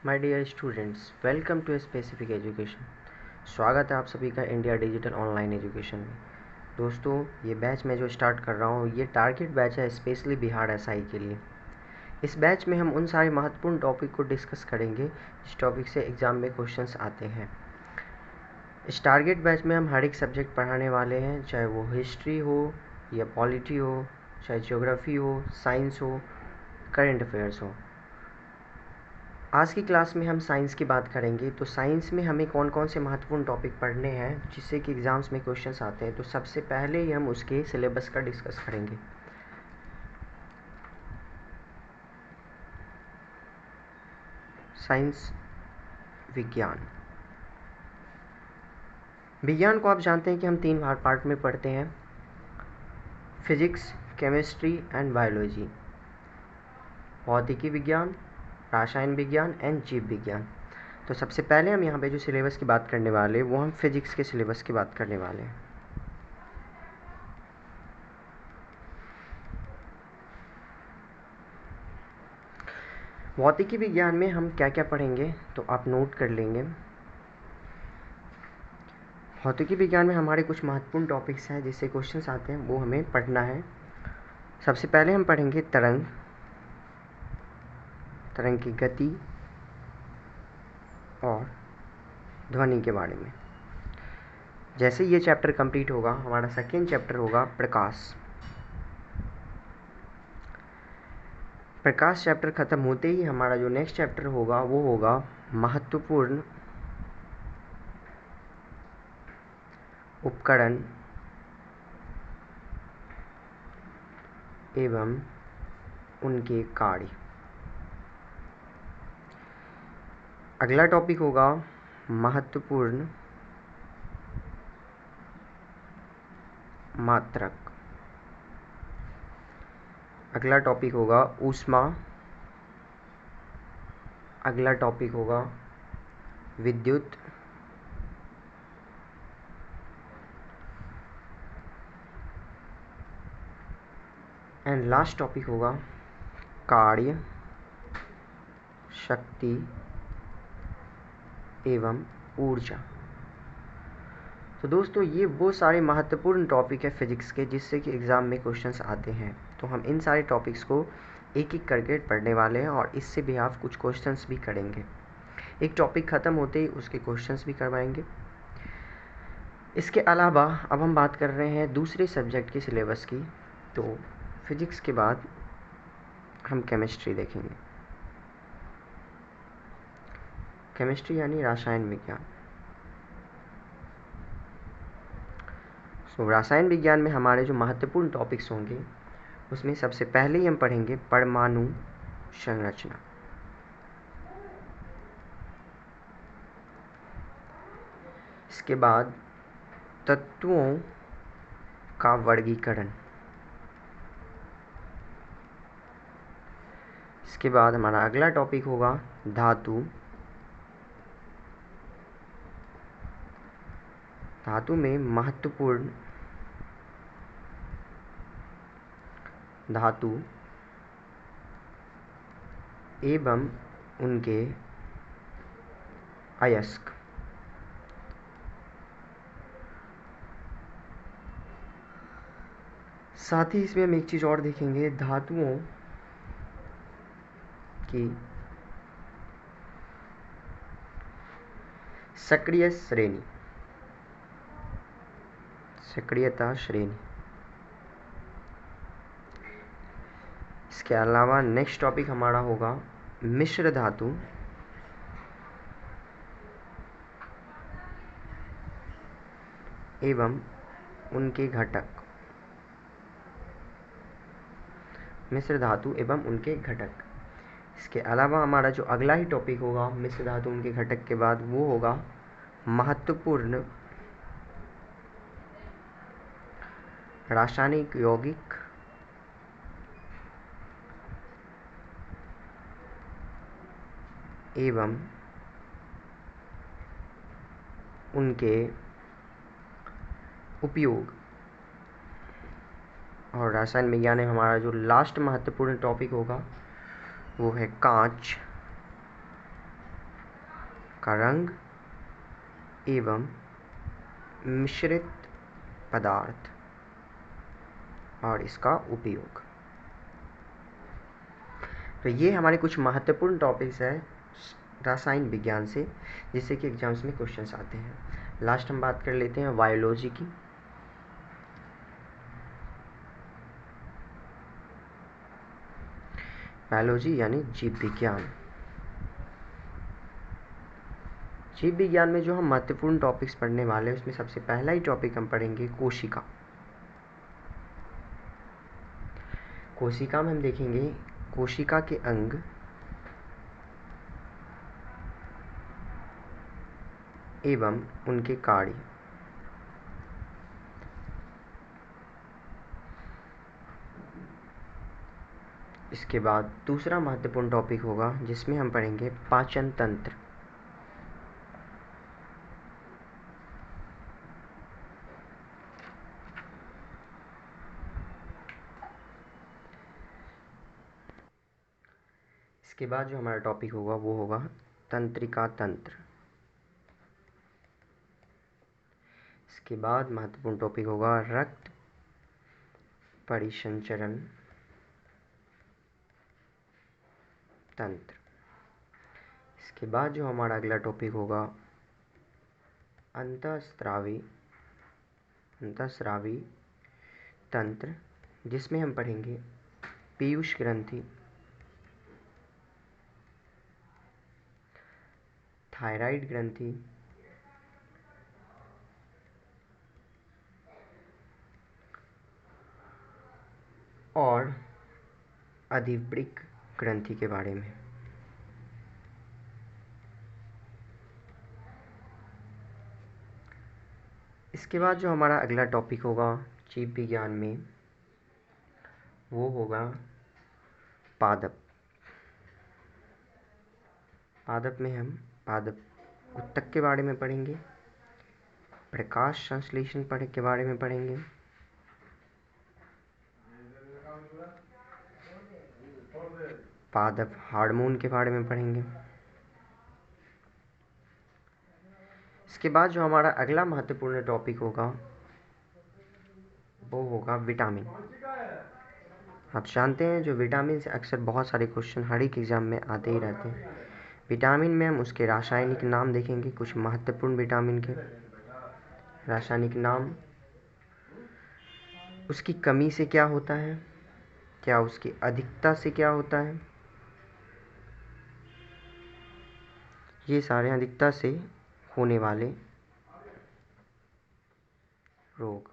My dear students, welcome to specific education. स्वागत है आप सभी का इंडिया डिजिटल ऑनलाइन एजुकेशन में। दोस्तों, ये बैच मैं जो स्टार्ट कर रहा हूँ ये टारगेट बैच है स्पेशली बिहार एसआई के लिए। इस बैच में हम उन सारे महत्वपूर्ण टॉपिक को डिस्कस करेंगे जिस टॉपिक से एग्ज़ाम में क्वेश्चंस आते हैं। इस टारगेट बैच में हम हर एक सब्जेक्ट पढ़ाने वाले हैं, चाहे वो हिस्ट्री हो या पॉलिटी हो, चाहे ज्योग्राफी हो, साइंस हो, करंट अफेयर्स हो। आज की क्लास में हम साइंस की बात करेंगे। तो साइंस में हमें कौन कौन से महत्वपूर्ण टॉपिक पढ़ने हैं जिससे कि एग्ज़ाम्स में क्वेश्चंस आते हैं। तो सबसे पहले ही हम उसके सिलेबस का डिस्कस करेंगे। साइंस विज्ञान विज्ञान को आप जानते हैं कि हम 3 पार्ट में पढ़ते हैं: फिजिक्स, केमिस्ट्री एंड बायोलॉजी, भौतिकी विज्ञान, रसायन विज्ञान एंड जीव विज्ञान। तो सबसे पहले हम यहाँ पे जो सिलेबस की बात करने वाले हैं वो हम फिजिक्स के सिलेबस की बात करने वाले हैं। भौतिकी विज्ञान में हम क्या क्या पढ़ेंगे तो आप नोट कर लेंगे। भौतिकी विज्ञान में हमारे कुछ महत्वपूर्ण टॉपिक्स हैं जिससे क्वेश्चंस आते हैं, वो हमें पढ़ना है। सबसे पहले हम पढ़ेंगे तरंग की गति और ध्वनि के बारे में। जैसे ये चैप्टर कंप्लीट होगा, हमारा सेकेंड चैप्टर होगा प्रकाश। प्रकाश चैप्टर ख़त्म होते ही हमारा जो नेक्स्ट चैप्टर होगा वो होगा महत्वपूर्ण उपकरण एवं उनके कार्य। अगला टॉपिक होगा महत्वपूर्ण मात्रक। अगला टॉपिक होगा ऊष्मा। अगला टॉपिक होगा विद्युत। एंड लास्ट टॉपिक होगा कार्य, शक्ति एवं ऊर्जा। तो दोस्तों, ये वो सारे महत्वपूर्ण टॉपिक है फिजिक्स के जिससे कि एग्ज़ाम में क्वेश्चंस आते हैं। तो हम इन सारे टॉपिक्स को एक एक करके पढ़ने वाले हैं और इससे भी आप कुछ क्वेश्चंस भी करेंगे। एक टॉपिक ख़त्म होते ही उसके क्वेश्चंस भी करवाएंगे। इसके अलावा अब हम बात कर रहे हैं दूसरे सब्जेक्ट के सिलेबस की। तो फिजिक्स के बाद हम केमिस्ट्री देखेंगे। केमिस्ट्री यानी रसायन विज्ञान। रसायन विज्ञान में हमारे जो महत्वपूर्ण टॉपिक्स होंगे उसमें सबसे पहले ही हम पढ़ेंगे परमाणु संरचना। इसके बाद तत्वों का वर्गीकरण। इसके बाद हमारा अगला टॉपिक होगा धातु। धातु में महत्वपूर्ण धातु एवं उनके अयस्क। साथ ही इसमें हम एक चीज़ और देखेंगे, धातुओं की सक्रिय श्रेणी, सक्रियता श्रेणी। इसके अलावा नेक्स्ट टॉपिक हमारा होगा मिश्र धातु एवं उनके घटक। मिश्र धातु एवं उनके घटक। इसके अलावा हमारा जो अगला ही टॉपिक होगा मिश्र धातु उनके घटक के बाद वो होगा महत्वपूर्ण रासायनिक यौगिक एवं उनके उपयोग। और रसायन विज्ञान में हमारा जो लास्ट महत्वपूर्ण टॉपिक होगा वो है कांच का रंग एवं मिश्रित पदार्थ और इसका उपयोग। तो ये हमारे कुछ महत्वपूर्ण टॉपिक्स हैं रसायन विज्ञान से, जिससे कि एग्जाम्स में क्वेश्चंस आते हैं। लास्ट हम बात कर लेते हैं बायोलॉजी की। बायोलॉजी यानी जीव विज्ञान। जीव विज्ञान में जो हम महत्वपूर्ण टॉपिक्स पढ़ने वाले हैं उसमें सबसे पहला ही टॉपिक हम पढ़ेंगे कोशिका। कोशिका में हम देखेंगे कोशिका के अंग एवं उनके कार्य। इसके बाद दूसरा महत्वपूर्ण टॉपिक होगा जिसमें हम पढ़ेंगे पाचन तंत्र। इसके बाद जो हमारा टॉपिक होगा वो होगा तंत्रिका तंत्र। इसके बाद महत्वपूर्ण टॉपिक होगा रक्त परिसंचरण तंत्र। इसके बाद जो हमारा अगला टॉपिक होगा अंतःस्रावी तंत्र, जिसमें हम पढ़ेंगे पीयूष ग्रंथि, थायराइड ग्रंथि, और अधिवृक्क ग्रंथि के बारे में। इसके बाद जो हमारा अगला टॉपिक होगा जीव विज्ञान में वो होगा पादप। पादप में हम पादप उत्तक के बारे में पढ़ेंगे, प्रकाश संश्लेषण के बारे में पढ़ेंगे, पादप हार्मोन के बारे में पढ़ेंगे। इसके बाद जो हमारा अगला महत्वपूर्ण टॉपिक होगा वो होगा विटामिन। आप जानते हैं जो विटामिन से अक्सर बहुत सारे क्वेश्चन हर एक एग्जाम में आते ही रहते हैं। विटामिन में हम उसके रासायनिक नाम देखेंगे, कुछ महत्वपूर्ण विटामिन के रासायनिक नाम, उसकी कमी से क्या होता है, क्या उसकी अधिकता से क्या होता है, ये सारे अधिकता से होने वाले रोग।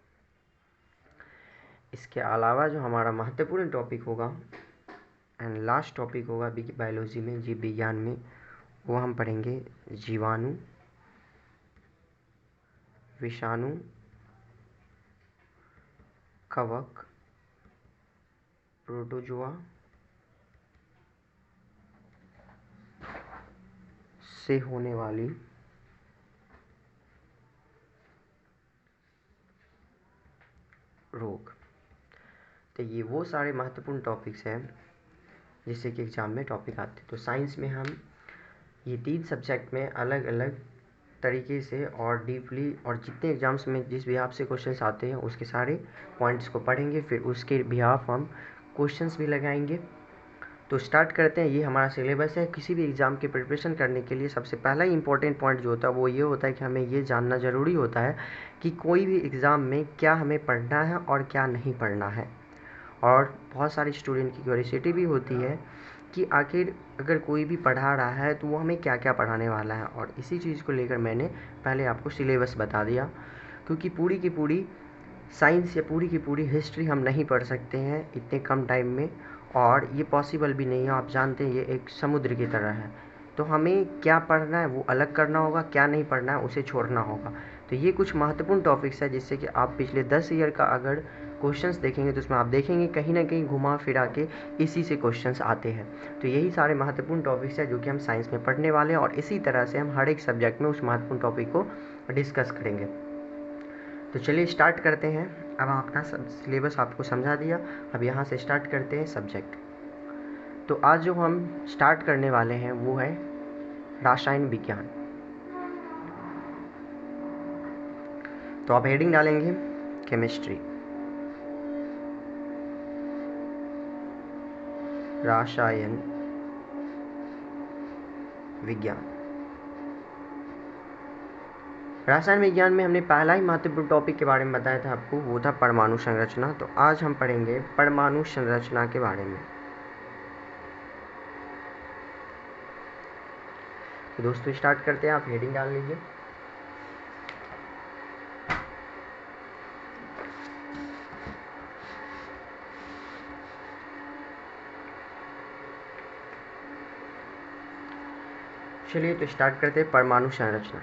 इसके अलावा जो हमारा महत्वपूर्ण टॉपिक होगा एंड लास्ट टॉपिक होगा बायोलॉजी में, जीव विज्ञान में, वो हम पढ़ेंगे जीवाणु, विषाणु, कवक, प्रोटोजोआ से होने वाली रोग। तो ये वो सारे महत्वपूर्ण टॉपिक्स हैं जिससे कि एग्जाम में टॉपिक आते हैं। तो साइंस में हम ये 3 सब्जेक्ट में अलग अलग तरीके से और डीपली और जितने एग्जाम्स में जिस बिहाफ से क्वेश्चंस आते हैं उसके सारे पॉइंट्स को पढ़ेंगे, फिर उसके बिहाफ हम क्वेश्चंस भी लगाएंगे। तो स्टार्ट करते हैं। ये हमारा सिलेबस है। किसी भी एग्ज़ाम की प्रिपरेशन करने के लिए सबसे पहला इंपॉर्टेंट पॉइंट जो होता है वो ये होता है कि हमें ये जानना ज़रूरी होता है कि कोई भी एग्ज़ाम में क्या हमें पढ़ना है और क्या नहीं पढ़ना है। और बहुत सारे स्टूडेंट की क्यूरियोसिटी भी होती है कि आखिर अगर कोई भी पढ़ा रहा है तो वो हमें क्या क्या पढ़ाने वाला है, और इसी चीज़ को लेकर मैंने पहले आपको सिलेबस बता दिया, क्योंकि पूरी की पूरी साइंस या पूरी की पूरी हिस्ट्री हम नहीं पढ़ सकते हैं इतने कम टाइम में, और ये पॉसिबल भी नहीं है। आप जानते हैं ये एक समुद्र की तरह है, तो हमें क्या पढ़ना है वो अलग करना होगा, क्या नहीं पढ़ना है उसे छोड़ना होगा। तो ये कुछ महत्वपूर्ण टॉपिक्स है जिससे कि आप पिछले 10 ईयर का अगर क्वेश्चंस देखेंगे तो उसमें आप देखेंगे कहीं ना कहीं घुमा फिरा के इसी से क्वेश्चंस आते हैं। तो यही सारे महत्वपूर्ण टॉपिक्स है जो कि हम साइंस में पढ़ने वाले हैं, और इसी तरह से हम हर एक सब्जेक्ट में उस महत्वपूर्ण टॉपिक को डिस्कस करेंगे। तो चलिए स्टार्ट करते हैं। अब अपना सिलेबस आपको समझा दिया, अब यहाँ से स्टार्ट करते हैं सब्जेक्ट। तो आज जो हम स्टार्ट करने वाले हैं वो है रासायन विज्ञान। तो आप हेडिंग डालेंगे केमिस्ट्री, रसायन विज्ञान। रसायन विज्ञान में हमने पहला ही महत्वपूर्ण टॉपिक के बारे में बताया था आपको, वो था परमाणु संरचना। तो आज हम पढ़ेंगे परमाणु संरचना के बारे में। तो दोस्तों स्टार्ट करते हैं, आप हेडिंग डाल लीजिए। चलिए तो स्टार्ट करते हैं परमाणु संरचना।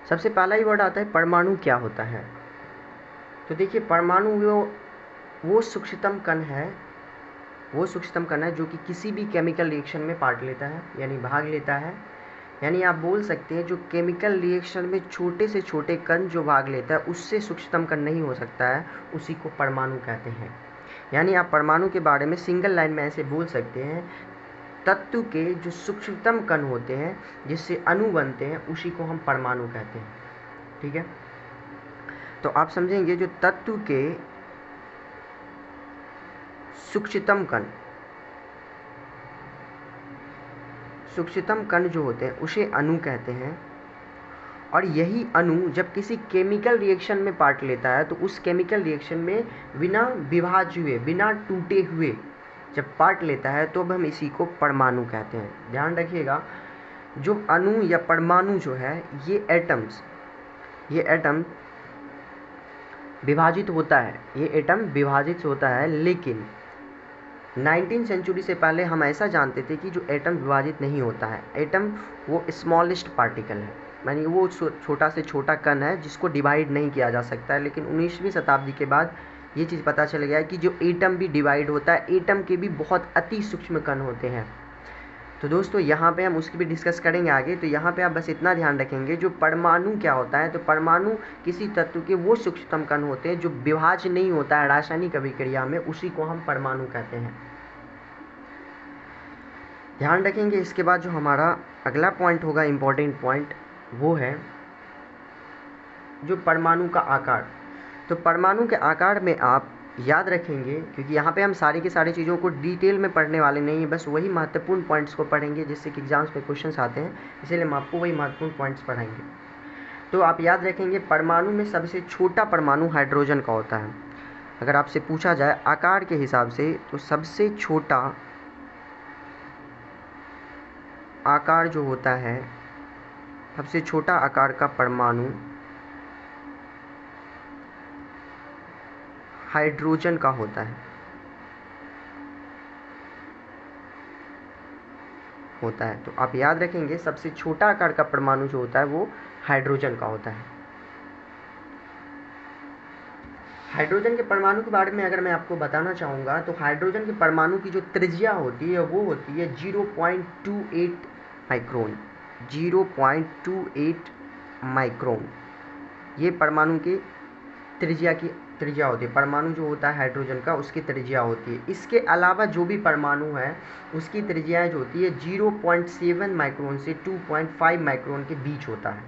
सबसे पहला ही वर्ड आता है परमाणु क्या होता है। तो देखिए परमाणु वो सूक्ष्मतम कण है, जो कि किसी भी केमिकल रिएक्शन में पार्ट लेता है, यानी भाग लेता है। यानी आप बोल सकते हैं जो केमिकल रिएक्शन में छोटे से छोटे कण जो भाग लेता है उससे सूक्ष्मतम कण नहीं हो सकता है, उसी को परमाणु कहते हैं। यानी आप परमाणु के बारे में सिंगल लाइन में ऐसे बोल सकते हैं, तत्व के जो सूक्ष्मतम कण होते हैं जिससे अणु बनते हैं उसी को हम परमाणु कहते हैं। ठीक है, तो आप समझेंगे जो तत्व के सूक्ष्मतम कण जो होते हैं उसे अणु कहते हैं। और यही अणु जब किसी केमिकल रिएक्शन में पार्ट लेता है तो उस केमिकल रिएक्शन में बिना विभाज्य हुए, बिना टूटे हुए जब पार्ट लेता है तो अब हम इसी को परमाणु कहते हैं। ध्यान रखिएगा, जो अणु या परमाणु जो है ये एटम विभाजित होता है, लेकिन 19वीं सेंचुरी से पहले हम ऐसा जानते थे कि जो एटम विभाजित नहीं होता है, एटम वो स्मॉलेस्ट पार्टिकल है, यानी वो छोटा से छोटा कण है जिसको डिवाइड नहीं किया जा सकता है। लेकिन 19वीं शताब्दी के बाद ये चीज़ पता चल गया है कि जो एटम भी डिवाइड होता है, एटम के भी बहुत अति सूक्ष्म कण होते हैं। तो दोस्तों यहाँ पे हम उसकी भी डिस्कस करेंगे आगे। तो यहाँ पे आप बस इतना ध्यान रखेंगे, जो परमाणु क्या होता है, तो परमाणु किसी तत्व के वो सूक्ष्मतम कण होते हैं जो विभाज्य नहीं होता है रासायनिक अभिक्रिया में, उसी को हम परमाणु कहते हैं। ध्यान रखेंगे। इसके बाद जो हमारा अगला पॉइंट होगा, इम्पोर्टेंट पॉइंट, वो है जो परमाणु का आकार। तो परमाणु के आकार में आप याद रखेंगे, क्योंकि यहाँ पे हम सारी की सारी चीज़ों को डिटेल में पढ़ने वाले नहीं हैं, बस वही महत्वपूर्ण पॉइंट्स को पढ़ेंगे जिससे कि एग्जाम्स में क्वेश्चंस आते हैं, इसीलिए हम आपको वही महत्वपूर्ण पॉइंट्स पढ़ाएंगे। तो आप याद रखेंगे परमाणु में सबसे छोटा परमाणु हाइड्रोजन का होता है। अगर आपसे पूछा जाए आकार के हिसाब से तो सबसे छोटा आकार जो होता है, सबसे छोटा आकार का परमाणु हाइड्रोजन का होता है। तो आप याद रखेंगे सबसे छोटा आकार का परमाणु जो होता है वो हाइड्रोजन का होता है। हाइड्रोजन के परमाणु के बारे में अगर मैं आपको बताना चाहूँगा तो हाइड्रोजन के परमाणु की जो त्रिज्या होती है वो होती है 0.28 माइक्रोन। 0.28 माइक्रोन ये परमाणु की त्रिज्या होती है। परमाणु जो होता है हाइड्रोजन का उसकी त्रिज्या होती है। इसके अलावा जो भी परमाणु है उसकी त्रिज्या जो होती है 0.7 माइक्रोन से 2.5 माइक्रोन के बीच होता है।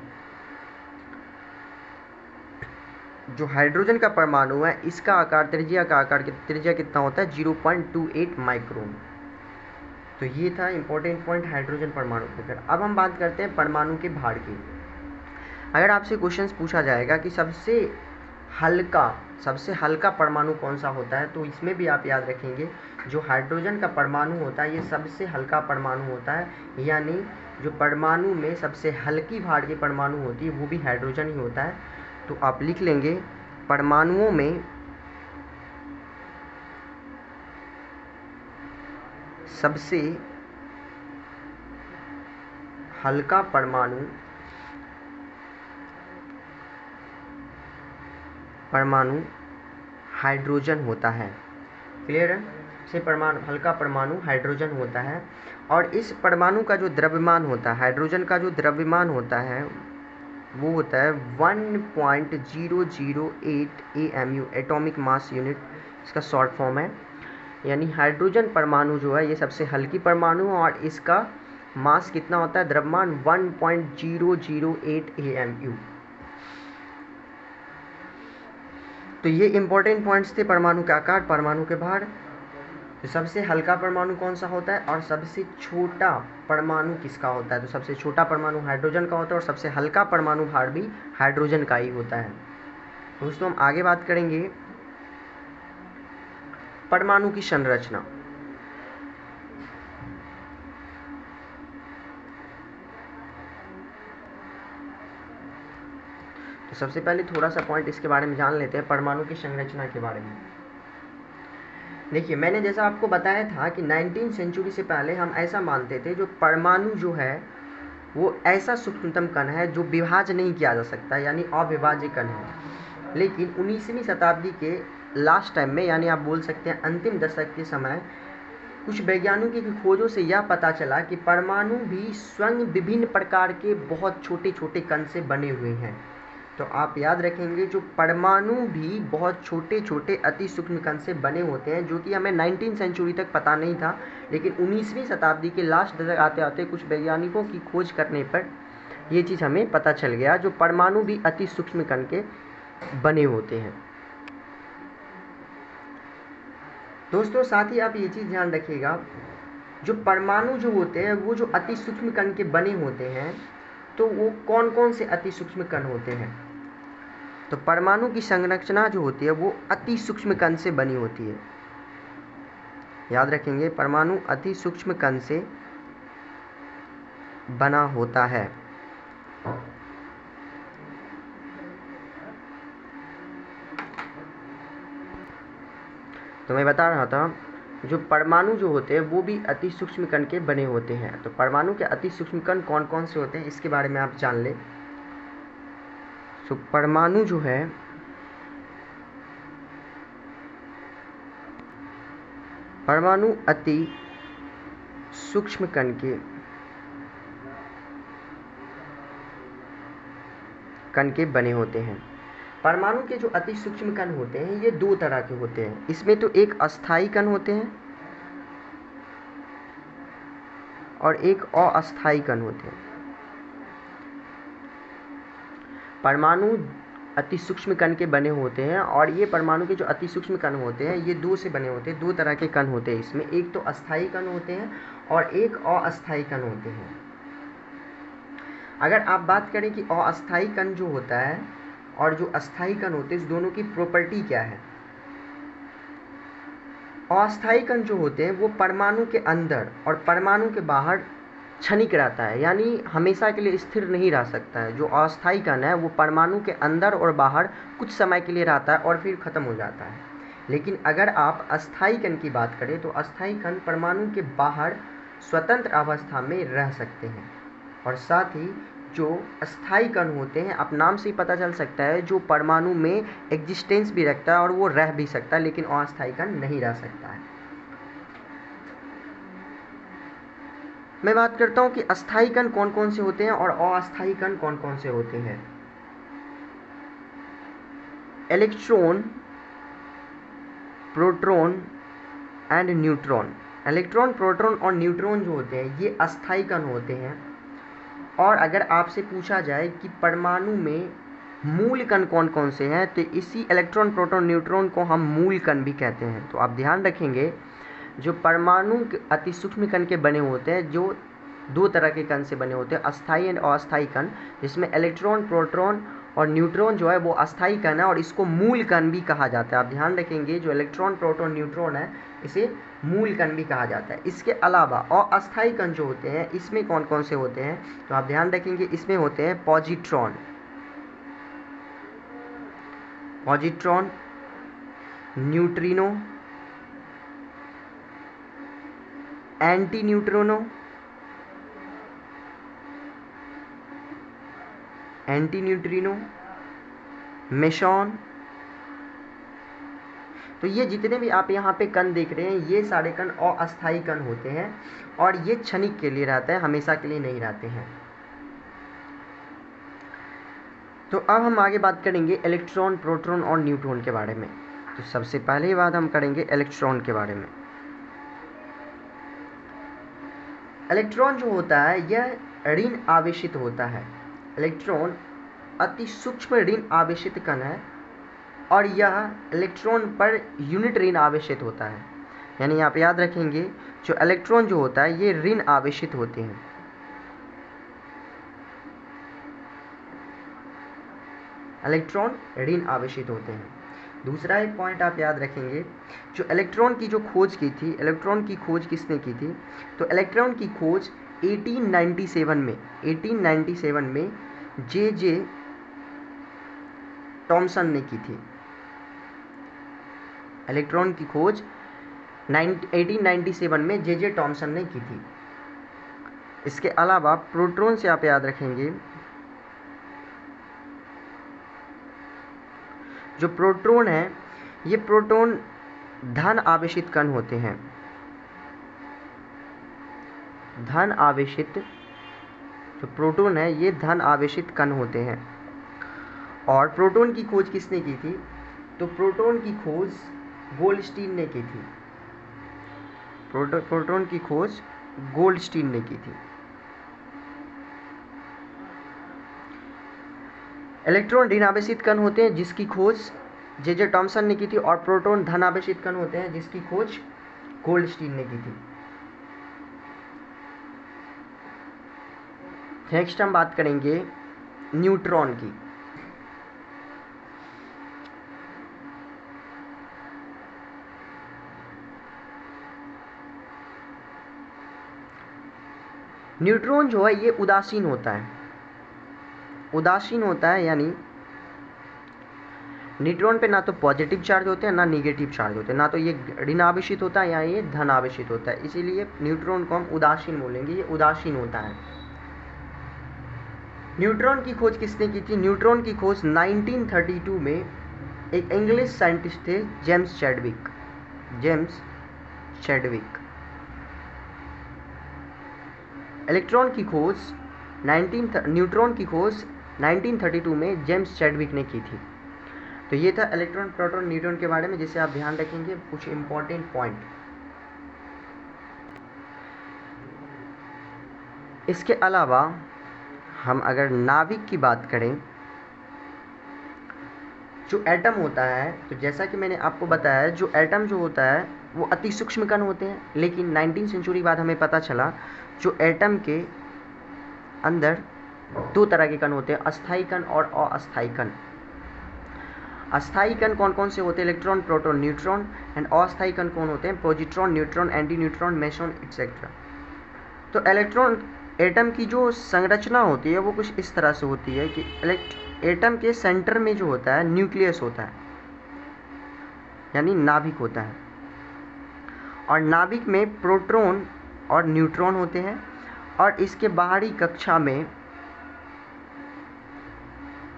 जो हाइड्रोजन का परमाणु है इसका आकार, त्रिज्या कितना होता है, 0.28 माइक्रोन। तो ये था इंपॉर्टेंट पॉइंट हाइड्रोजन परमाणु का। अब हम बात करते हैं परमाणु के भार की। अगर आपसे क्वेश्चन पूछा जाएगा कि सबसे हल्का परमाणु कौन सा होता है, तो इसमें भी आप याद रखेंगे जो हाइड्रोजन का परमाणु होता है ये सबसे हल्का परमाणु होता है, यानी जो परमाणु में सबसे हल्की भार की परमाणु होती है वो भी हाइड्रोजन ही होता है। तो आप लिख लेंगे परमाणुओं में सबसे हल्का परमाणु हाइड्रोजन होता है। क्लियर है? हल्का परमाणु हाइड्रोजन होता है। और इस परमाणु का जो द्रव्यमान होता है, हाइड्रोजन का जो द्रव्यमान होता है वो होता है 1.008 AMU, एटॉमिक मास यूनिट इसका शॉर्ट फॉर्म है। यानी हाइड्रोजन परमाणु जो है ये सबसे हल्की परमाणु है और इसका मास कितना होता है, द्रव्यमान 1.008 AMU। तो ये इंपॉर्टेंट पॉइंट्स थे परमाणु का आकार, परमाणु के भार। तो सबसे हल्का परमाणु कौन सा होता है और सबसे छोटा परमाणु किसका होता है? तो सबसे छोटा परमाणु हाइड्रोजन का होता है और सबसे हल्का परमाणु भार भी हाइड्रोजन का ही होता है। दोस्तों हम आगे बात करेंगे परमाणु की संरचना। तो सबसे पहले थोड़ा सा पॉइंट इसके बारे में जान लेते हैं, परमाणु की संरचना के बारे में। देखिए, मैंने जैसा आपको बताया था कि 19वीं सेंचुरी से पहले हम ऐसा मानते थे जो परमाणु जो है वो ऐसा सूक्ष्मतम कण है जो विभाज्य नहीं किया जा सकता, यानी अविभाज्य कण है। लेकिन 19वीं शताब्दी के लास्ट टाइम में, यानी आप बोल सकते हैं अंतिम दशक के समय, कुछ वैज्ञानिकों की खोजों से यह पता चला कि परमाणु भी स्वयं विभिन्न प्रकार के बहुत छोटे छोटे कण से बने हुए हैं। तो आप याद रखेंगे, जो परमाणु भी बहुत छोटे छोटे अति सूक्ष्म कण से बने होते हैं, जो कि हमें 19वीं सेंचुरी तक पता नहीं था। लेकिन 19वीं शताब्दी के लास्ट दशक आते आते कुछ वैज्ञानिकों की खोज करने पर ये चीज़ हमें पता चल गया, जो परमाणु भी अति सूक्ष्म कण के बने होते हैं। दोस्तों साथ ही आप ये चीज़ ध्यान रखिएगा, जो परमाणु जो होते हैं वो जो अति सूक्ष्म कण के बने होते हैं, तो वो कौन कौन से अति सूक्ष्म कण होते हैं? तो परमाणु की संरचना जो होती है वो अति सूक्ष्म कण से बनी होती है। याद रखेंगे, परमाणु अति सूक्ष्म कण से बना होता है। तो मैं बता रहा था, जो परमाणु जो होते हैं वो भी अति सूक्ष्म कण के बने होते हैं। तो परमाणु के अति सूक्ष्म कण कौन कौन से होते हैं इसके बारे में आप जान लें। तो परमाणु जो है परमाणु अति सूक्ष्म कण के बने होते हैं। परमाणु के जो अति सूक्ष्म कण होते हैं ये दो तरह के होते हैं। इसमें तो एक अस्थायी कण होते हैं और एक अस्थायी कण होते हैं। परमाणु अति सूक्ष्म कण के बने होते हैं और ये परमाणु के जो अति सूक्ष्म कण होते हैं ये दो से बने होते हैं, दो तरह के कण होते हैं इसमें। एक तो अस्थायी कण होते हैं और एक अस्थायी कण होते हैं। अगर आप बात करें कि अस्थायी कण जो होता है और जो अस्थायी कण होते हैं, इस दोनों की प्रॉपर्टी क्या है? अस्थायी कण जो होते हैं वो परमाणु के अंदर और परमाणु के बाहर क्षणिक रहता है, यानी हमेशा के लिए स्थिर नहीं रह सकता है। जो अस्थायी कण है वो परमाणु के अंदर और बाहर कुछ समय के लिए रहता है और फिर खत्म हो जाता है। लेकिन अगर आप अस्थायी कण की बात करें तो अस्थायी कण परमाणु के बाहर स्वतंत्र अवस्था में रह सकते हैं। और साथ ही जो अस्थायी कण होते हैं, आप नाम से ही पता चल सकता है, जो परमाणु में एग्जिस्टेंस भी रखता है और वो रह भी सकता है, लेकिन अस्थायी कण नहीं रह सकता है। मैं बात करता हूं कि अस्थायी कण कौन कौन से होते हैं और अस्थायी कण कौन कौन से होते हैं। Electron, proton and neutron. Electron, proton और न्यूट्रॉन जो होते हैं ये अस्थायी कण होते हैं। और अगर आपसे पूछा जाए कि परमाणु में मूल कण कौन कौन से हैं, तो इसी इलेक्ट्रॉन, प्रोटॉन, न्यूट्रॉन को हम मूल कण भी कहते हैं। तो आप ध्यान रखेंगे, जो परमाणु अति सूक्ष्म कण के बने होते हैं, जो दो तरह के कण से बने होते हैं, अस्थायी एंड अस्थायी कण, जिसमें इलेक्ट्रॉन, प्रोटॉन और न्यूट्रॉन जो है वो अस्थायी कण है और इसको मूल कण भी कहा जाता है। आप ध्यान रखेंगे, जो इलेक्ट्रॉन, प्रोटॉन, न्यूट्रॉन है इसे मूल कण भी कहा जाता है। इसके अलावा अस्थायी कण जो होते हैं इसमें कौन कौन से होते हैं, तो आप ध्यान रखेंगे, इसमें होते हैं positron, neutrino, anti neutrino, meson. तो ये जितने भी आप यहाँ पे कण देख रहे हैं ये सारे कण अस्थायी कण होते हैं और ये क्षणिक के लिए रहते हैं, हमेशा के लिए नहीं रहते हैं। तो अब हम आगे बात करेंगे इलेक्ट्रॉन, प्रोटॉन और न्यूट्रॉन के बारे में। तो सबसे पहले ही बात हम करेंगे इलेक्ट्रॉन के बारे में। इलेक्ट्रॉन जो होता है यह ऋण आवेशित होता है। इलेक्ट्रॉन अति सूक्ष्म ऋण आवेशित कण है और यह इलेक्ट्रॉन पर यूनिट ऋण आवेशित होता है। यानी आप याद रखेंगे, जो इलेक्ट्रॉन जो होता है ये ऋण आवेशित होते हैं। इलेक्ट्रॉन ऋण आवेशित होते हैं। दूसरा एक पॉइंट आप याद रखेंगे, जो इलेक्ट्रॉन की जो खोज की थी, इलेक्ट्रॉन की खोज किसने की थी? तो इलेक्ट्रॉन की खोज 1897 में जे टॉमसन ने की थी। इलेक्ट्रॉन की खोज 1897 में जे टॉमसन ने की थी। इसके अलावा प्रोटॉन से आप याद रखेंगे, जो प्रोटॉन है ये प्रोटॉन धन आवेशित कण होते हैं। धन आवेशित जो प्रोटॉन है ये धन आवेशित कण होते हैं। और प्रोटॉन की खोज किसने की थी? तो प्रोटॉन की खोज गोल्डस्टीन ने की थी। प्रोटॉन की खोज गोल्डस्टीन ने की थी। इलेक्ट्रॉन ऋण आवेशित कण होते हैं जिसकी खोज जे टॉमसन ने की थी, और प्रोटॉन धन आवेशित कण होते हैं जिसकी खोज गोल्डस्टीन ने की थी। नेक्स्ट हम बात करेंगे न्यूट्रॉन की। न्यूट्रॉन जो है ये उदासीन होता है। उदासीन होता है यानी न्यूट्रॉन पे ना तो पॉजिटिव चार्ज होते हैं ना निगेटिव चार्ज होते हैं, ना तो ये ऋण आवेशित होता है या ये धन आवेशित होता है। इसीलिए न्यूट्रॉन को हम उदासीन बोलेंगे, ये उदासीन होता है। न्यूट्रॉन की खोज किसने की थी? न्यूट्रॉन की खोज 1932 में एक इंग्लिश साइंटिस्ट थे, जेम्स चैडविक। न्यूट्रॉन की खोज 1932 में जेम्स चैडविक ने की थी। तो ये था इलेक्ट्रॉन, प्रोटॉन, न्यूट्रॉन के बारे में, जिसे आप ध्यान रखेंगे कुछ इंपॉर्टेंट पॉइंट। इसके अलावा हम अगर नाभिक की बात करें, जो एटम होता है, तो जैसा कि मैंने आपको बताया, जो एटम जो होता है वो अति सूक्ष्म कण होते हैं। लेकिन 19वीं सेंचुरी बाद हमें पता चला जो एटम के अंदर दो तरह के कण होते हैं, अस्थायी कण और अस्थायी कण। अस्थायी कण कौन कौन से होते हैं? Electron, proton, neutron. एंड अस्थायी कण कौन होते हैं? Positron, neutron, anti neutron, meson etcetera. तो इलेक्ट्रॉन एटम की जो संरचना होती है वो कुछ इस तरह से होती है कि एटम के सेंटर में जो होता है न्यूक्लियस होता है, यानी नाभिक होता है। और नाभिक में प्रोटॉन और न्यूट्रॉन होते हैं, और इसके बाहरी कक्षा में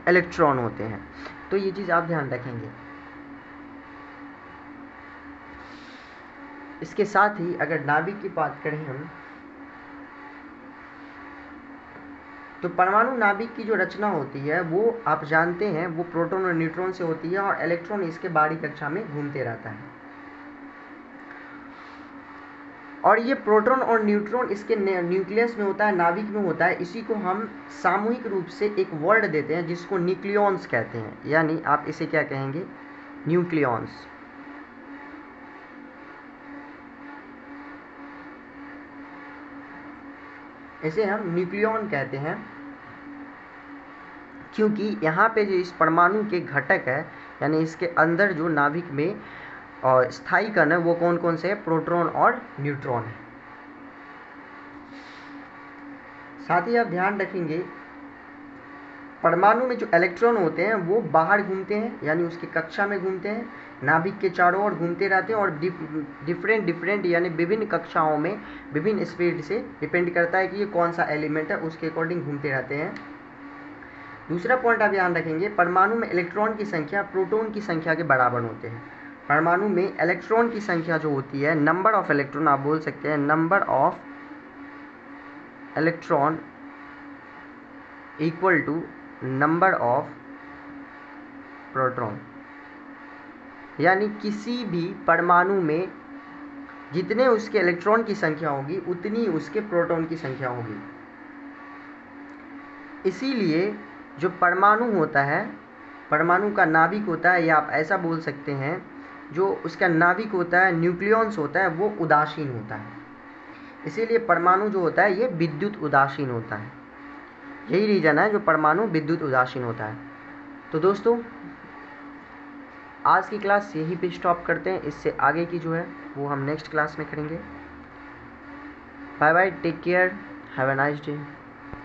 इलेक्ट्रॉन होते हैं। तो ये चीज़ आप ध्यान रखेंगे। इसके साथ ही अगर नाभिक की बात करें हम, तो परमाणु नाभिक की जो रचना होती है वो आप जानते हैं वो प्रोटॉन और न्यूट्रॉन से होती है, और इलेक्ट्रॉन इसके बाहरी कक्षा में घूमते रहता है। और ये प्रोटॉन और न्यूट्रॉन इसके न्यूक्लियस में होता है, नाभिक में होता है। इसी को हम सामूहिक रूप से एक वर्ड देते हैं जिसको न्यूक्लियॉन्स कहते हैं, यानी आप इसे क्या कहेंगे? न्यूक्लियॉन्स। इसे हम न्यूक्लियॉन कहते हैं, क्योंकि यहाँ पे जो इस परमाणु के घटक है, यानी इसके अंदर जो नाभिक में और स्थायी कण है वो कौन कौन से है? प्रोटॉन और न्यूट्रॉन है। साथ ही आप ध्यान रखेंगे, परमाणु में जो इलेक्ट्रॉन होते हैं वो बाहर घूमते हैं, यानी उसकी कक्षा में घूमते हैं, नाभिक के चारों ओर घूमते रहते हैं, और डिफरेंट यानी विभिन्न कक्षाओं में विभिन्न स्पीड से, डिपेंड करता है कि ये कौन सा एलिमेंट है, उसके अकॉर्डिंग घूमते रहते हैं। दूसरा पॉइंट आप ध्यान रखेंगे, परमाणु में इलेक्ट्रॉन की संख्या प्रोटॉन की संख्या के बराबर होते हैं। परमाणु में इलेक्ट्रॉन की संख्या जो होती है, नंबर ऑफ इलेक्ट्रॉन आप बोल सकते हैं, number of electron equal to number of proton. यानी किसी भी परमाणु में जितने उसके इलेक्ट्रॉन की संख्या होगी उतनी उसके प्रोटॉन की संख्या होगी। इसीलिए जो परमाणु होता है परमाणु का नाभिक होता है, या आप ऐसा बोल सकते हैं जो उसका नाभिक होता है, न्यूक्लियॉन्स होता है, वो उदासीन होता है। इसीलिए परमाणु जो होता है ये विद्युत उदासीन होता है। यही रीज़न है जो परमाणु विद्युत उदासीन होता है। तो दोस्तों आज की क्लास यहीं पे स्टॉप करते हैं। इससे आगे की जो है वो हम नेक्स्ट क्लास में करेंगे। Bye bye, take care, have a nice day.